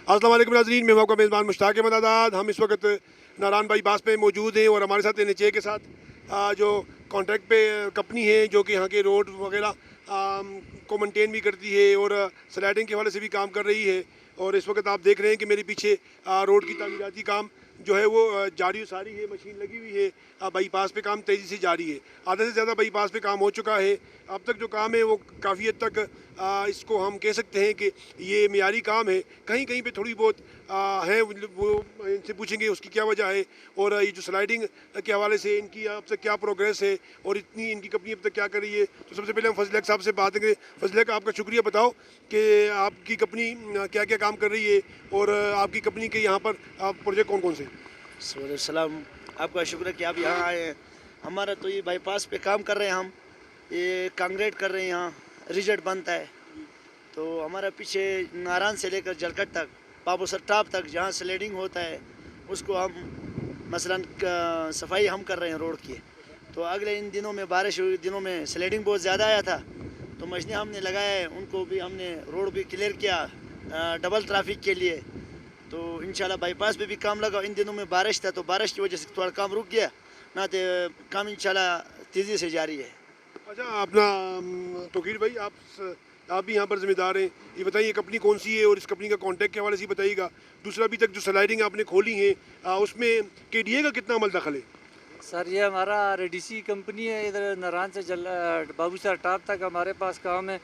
अस्सलाम वालेकुम नाज़रीन, मैं हूं आपका मेज़बान मुश्ताक अहमद आज़ाद। हम इस वक्त नारायण बाईपास पे मौजूद हैं और हमारे साथ NHA के साथ जो कॉन्ट्रैक्ट पे कंपनी है जो कि यहाँ के रोड वगैरह को मेंटेन भी करती है और स्लाइडिंग के हवाले से भी काम कर रही है। और इस वक्त आप देख रहे हैं कि मेरे पीछे रोड की तामीराती काम जो है वो जारी सारी है, मशीन लगी हुई है। बाईपास पे काम तेज़ी से जारी है, आधे से ज़्यादा बाईपास पे काम हो चुका है। अब तक जो काम है वो काफ़ी हद तक इसको हम कह सकते हैं कि ये मियारी काम है। कहीं कहीं पे थोड़ी बहुत है, वो इनसे पूछेंगे उसकी क्या वजह है और ये जो स्लाइडिंग के हवाले से इनकी अब तक क्या प्रोग्रेस है और इतनी इनकी कंपनी अब तक क्या कर रही है। तो सबसे पहले हम फजल हक साहब से बात करेंगे। फजल हक, आपका शुक्रिया, बताओ कि आपकी कंपनी क्या क्या काम कर रही है और आपकी कंपनी के यहाँ पर प्रोजेक्ट कौन कौन से। सलाम, आपका शुक्र कि आप यहाँ आए हैं। हमारा तो ये बाईपास पे काम कर रहे हैं, हम ये कांक्रीट कर रहे हैं, यहाँ रिजल्ट बनता है। तो हमारा पीछे नारायण से लेकर जलकट तक, बाबूसर टॉप तक जहाँ स्लाइडिंग होता है उसको हम मसलन सफाई हम कर रहे हैं रोड की। तो अगले इन दिनों में बारिश हुई दिनों में स्लाइडिंग बहुत ज़्यादा आया था, तो मशीनें हमने लगाया है, उनको भी हमने रोड भी क्लियर किया डबल ट्रैफिक के लिए। तो इंशाल्लाह बाईपास पे भी काम लगा। इन दिनों में बारिश था तो बारिश की वजह से थोड़ा काम रुक गया, ना तो काम इंशाल्लाह तेज़ी से जारी है। अच्छा, अपना तोकीर भाई, आप भी यहाँ पर ज़िम्मेदार हैं, ये बताइए कंपनी कौन सी है और इस कंपनी का कॉन्टैक्ट के हवाले से बताइएगा। दूसरा, अभी तक जो स्लाइडिंग आपने खोली है उसमें KDA का कितना अमल दखल है। सर ये हमारा RDC कंपनी है, इधर नारायण से बाबूसर टॉप तक हमारे पास काम है।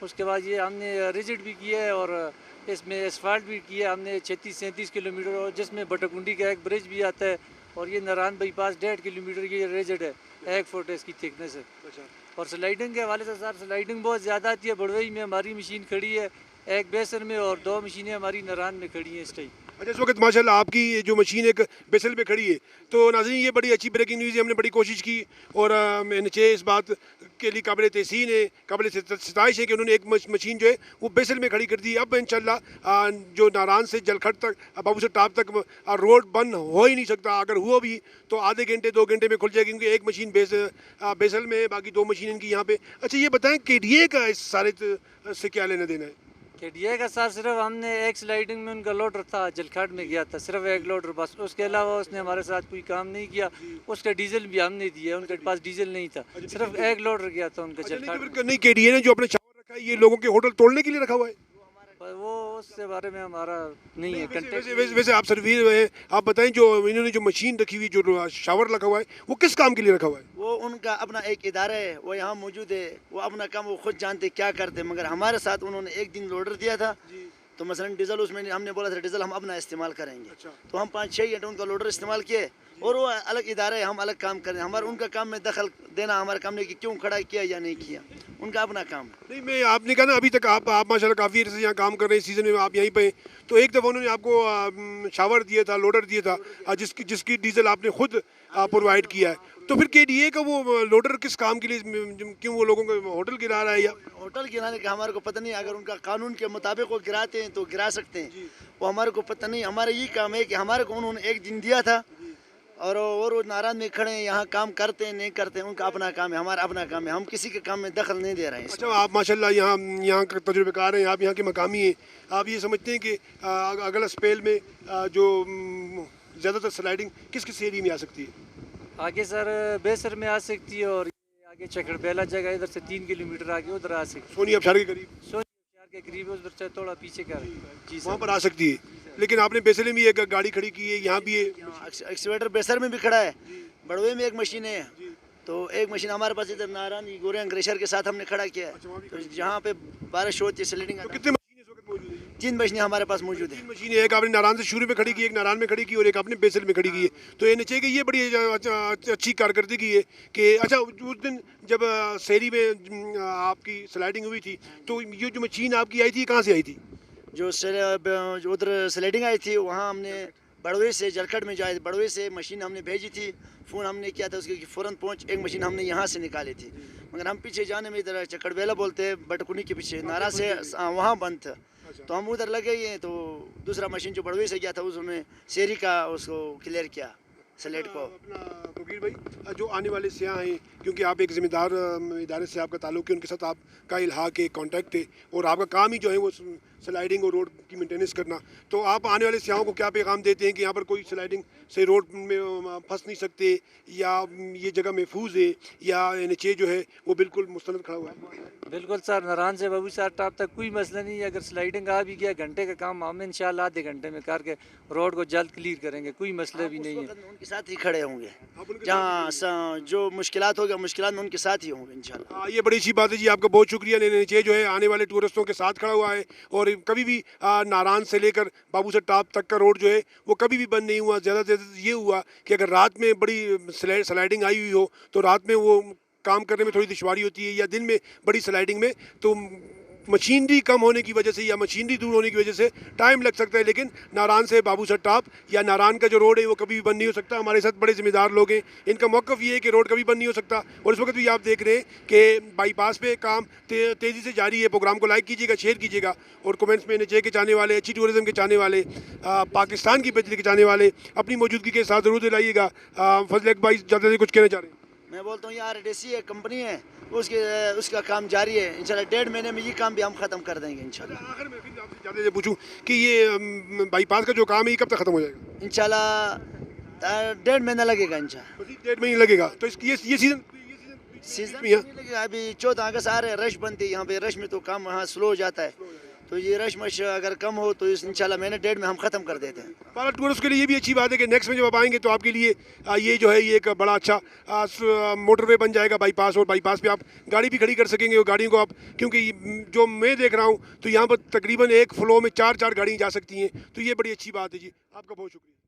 उसके बाद ये हमने रिजिट भी किया है और इसमें एसफाल्ट भी किया हमने 36-37 किलोमीटर, और जिसमें बटकुंडी का एक ब्रिज भी आता है। और ये नारायण बाईपास 1.5 किलोमीटर की रिजिट है, 1 फुट इसकी थिकनेस है। अच्छा, और स्लाइडिंग के हवाले से सर स्लाइडिंग बहुत ज़्यादा आती है। बड़वई में हमारी मशीन खड़ी है, एक बेसर में, और 2 मशीनें हमारी नारायण में खड़ी हैं इस टाइम। अच्छा, इस वक्त माशाल्लाह आपकी ये जो मशीन एक बेसल पे खड़ी है। तो नाज़रीन, ये बड़ी अच्छी ब्रेकिंग न्यूज़ है, हमने बड़ी कोशिश की और NHA इस बात के लिए काबिल तहसीन है, काबिल सताइश है कि उन्होंने एक मशीन जो है वो बेसल में खड़ी कर दी। अब इंशाल्लाह जो नारायण से जलखट तक बाबूसर टॉप तक रोड बंद हो ही नहीं सकता। अगर हुआ भी तो आधे घंटे 2 घंटे में खुल जाएगी, क्योंकि एक मशीन बेसल में है, बाकी 2 मशीन इनकी यहाँ पे। अच्छा, ये बताएं KDA का इस सारे से क्या लेना देना है। KDA का सर सिर्फ हमने एक स्लाइडिंग में उनका लोडर था, जलखट में गया था, सिर्फ एक लोडर बस। उसके अलावा उसने हमारे साथ कोई काम नहीं किया। उसका डीजल भी हमने दिया, उनके पास डीजल नहीं था, सिर्फ एक लोडर गया था उनका जलखट। नहीं, KDA ने जो अपने शावर रखा है ये लोगों के होटल तोड़ने के लिए रखा हुआ है। वो उसके बारे में हमारा नहीं है वैसे, वैसे आप सर्विस हैं, आप बताएं जो इन्होंने जो मशीन रखी हुई, जो शावर रखा हुआ है, वो किस काम के लिए रखा हुआ है। वो उनका अपना एक इदारा है, वो यहाँ मौजूद है, वो अपना काम वो खुद जानते क्या करते। मगर हमारे साथ उन्होंने एक दिन लोडर दिया था, तो मसलन डीजल उसमें हमने बोला था डीजल हम अपना इस्तेमाल करेंगे। अच्छा। तो हम 5-6 घंटे उनका लोडर इस्तेमाल किए, और वो अलग इदारा है, हम अलग काम करें। हमारा उनका काम में दखल देना हमारे काम ने कि क्यों खड़ा किया या नहीं किया, उनका अपना काम है। नहीं, मैं आपने कहा ना अभी तक आप माशाल्लाह काफ़ी अर्से से यहाँ काम कर रहे हैं, सीज़न में आप यहीं पे हैं। तो एक दफ़ा उन्होंने आपको शावर दिया था, लोडर दिया था, जिसकी डीजल आपने खुद प्रोवाइड किया है। तो फिर KDA का वो लोडर किस काम के लिए, क्यों वो लोगों को होटल गिरा रहा है या। होटल गिराने का हमारे को पता नहीं, अगर उनका कानून के मुताबिक वो गिराते हैं तो गिरा सकते हैं, वो हमारे को पता नहीं। हमारा ये काम है कि हमारे को उन्होंने एक दिन दिया था, और वो नारायण में खड़े हैं, यहाँ काम करते हैं नहीं करते हैं, उनका अपना काम है, हमारा अपना काम है, हम किसी के काम में दखल नहीं दे रहे हैं। अच्छा, आप माशाल्लाह यहाँ का तजुर्बेकार हैं, आप यहाँ के मकामी हैं। आप ये समझते हैं कि अगला स्पेल में जो ज़्यादातर स्लाइडिंग किस किस एरिया में आ सकती है। आगे सर बेसर में आ सकती है, और आगे चकड़ बेला जगह इधर से 3 किलोमीटर आगे उधर आ सकती है। सोनी अबशार के करीब, सोनी के करीब उधर से थोड़ा पीछे का जी वहाँ पर आ सकती है। लेकिन आपने बेसले में एक गाड़ी खड़ी की है, यहाँ भी है एक्सीवेटर बेसर में भी खड़ा है, बड़वे में एक मशीन है। तो एक मशीन हमारे पास इधर नारायण गोरे ग्रेशर के साथ हमने खड़ा किया है, तो जहाँ पे बारिश होती है स्लाइडिंग। तो कितने मशीन इस वक्त मौजूद है। 3 मशीनें हमारे पास मौजूद है। 3 मशीनें, एक आपने नारायण से शुरू में खड़ी की, एक नारायण में खड़ी की और एक आपने बेसल में खड़ी की है। तो NHA की ये बड़ी अच्छी कारकर्दगी है कि अच्छा, उस दिन जब शहरी में आपकी स्लाइडिंग हुई थी तो ये जो मशीन आपकी आई थी कहाँ से आई थी। जो उधर स्लाइडिंग आई थी वहाँ हमने बड़वे से जलखट में जाए, बड़वे से मशीन हमने भेजी थी, फ़ोन हमने किया था उसकी फ़ौरन पहुँच, एक मशीन हमने यहाँ से निकाली थी। मगर हम पीछे जाने में इधर चकड़बेला बोलते हैं, बटकुनी के पीछे नारा से वहाँ बंद था, तो हम उधर लगे ही हैं। तो दूसरा मशीन जो बड़वे से गया था उसमें शेरी का उसको क्लियर किया स्लेट को। अपना तोकीर भाई, जो आने वाले सियाह हैं, क्योंकि आप एक ज़िम्मेदार इदारे से आपका ताल्लुक़ है, उनके साथ आपका इल्हाक़ है, कॉन्टैक्ट है, और आपका काम ही जो है वो स्लाइडिंग और रोड की मेंटेनेंस करना। तो आप आने वाले सयाहों को क्या पैगाम देते हैं कि यहाँ पर कोई स्लाइडिंग से रोड में फंस नहीं सकते, या ये जगह महफूज है, या नीचे जो है वो बिल्कुल मुस्तनद खड़ा हुआ है? बिल्कुल सर, नारायण से बाबूसर टॉप तक कोई मसला नहीं है। अगर स्लाइडिंग आ भी गया, घंटे का काम हम इंशाल्लाह आधे घंटे में करके रोड को जल्द क्लियर करेंगे, कोई मसला भी नहीं है। उनके साथ ही खड़े होंगे, आप उनके जहाँ जो मुश्किलात होगा मुश्किलात में उनके साथ ही होंगे इंशाल्लाह। ये बड़ी अच्छी बात है जी, आपका बहुत शुक्रिया। नीचे जो है आने वाले टूरिस्टों के साथ खड़ा हुआ है, और कभी भी नारायण से लेकर बाबूसर टॉप तक का रोड जो है वो कभी भी बंद नहीं हुआ। ज़्यादा से ज़्यादा ये हुआ कि अगर रात में बड़ी स्लाइडिंग आई हुई हो तो रात में वो काम करने में थोड़ी दुश्वारी होती है, या दिन में बड़ी स्लाइडिंग में तो मशीनरी कम होने की वजह से या मशीनरी दूर होने की वजह से टाइम लग सकता है। लेकिन नारायण से बाबूसर टॉप या नारायण का जो रोड है वो कभी भी बंद नहीं हो सकता। हमारे साथ बड़े ज़िम्मेदार लोग हैं, इनका मौक़िफ़ ये है कि रोड कभी बंद नहीं हो सकता। और इस वक्त भी आप देख रहे हैं कि बाईपास पे काम तेज़ी से जारी है। प्रोग्राम को लाइक कीजिएगा, शेयर कीजिएगा, और कमेंट्स में नीचे के चाहने वाले, अच्छी टूरिज़म के चाहने वाले, पाकिस्तान की बेहतरी के चाहने वाले अपनी मौजूदगी के साथ ज़रूर दिलाइएगा। फजल भाई ज़्यादा से कुछ कहना चाह रहे हैं? मैं बोलता हूँ यार RDC एक कंपनी है, उसका काम जारी है इंशाल्लाह। 1.5 महीने में ये काम भी हम ख़त्म कर देंगे इंशाल्लाह। आखिर में फिर आपसे ज़्यादा से पूछूं कि ये बाईपास का जो काम है ये कब तक ख़त्म हो जाएगा? इंशाल्लाह 1.5 महीना लगेगा इंशाल्लाह। मज़ीद 1.5 महीने लगेगा। तो इसकी ये सीज़न नहीं लगेगा। अभी 14 अगस्त आ रहे हैं, रश बनती है यहाँ पे, रश में तो काम वहाँ स्लो हो जाता है। तो ये रश मश अगर कम हो तो इंशाल्लाह महीने 1.5 में हम ख़त्म कर देते हैं। बारह टूरिस्ट के लिए ये भी अच्छी बात है कि नेक्स्ट में जब आप आएंगे तो आपके लिए ये जो है ये एक बड़ा अच्छा मोटरवे बन जाएगा बाईपास, और बाईपास पे आप गाड़ी भी खड़ी कर सकेंगे। और गाड़ियों को आप, क्योंकि जो मैं देख रहा हूँ तो यहाँ पर तकरीबन एक फ्लो में 4 गाड़ियाँ जा सकती हैं। तो ये बड़ी अच्छी बात है जी। आपका बहुत शुक्रिया।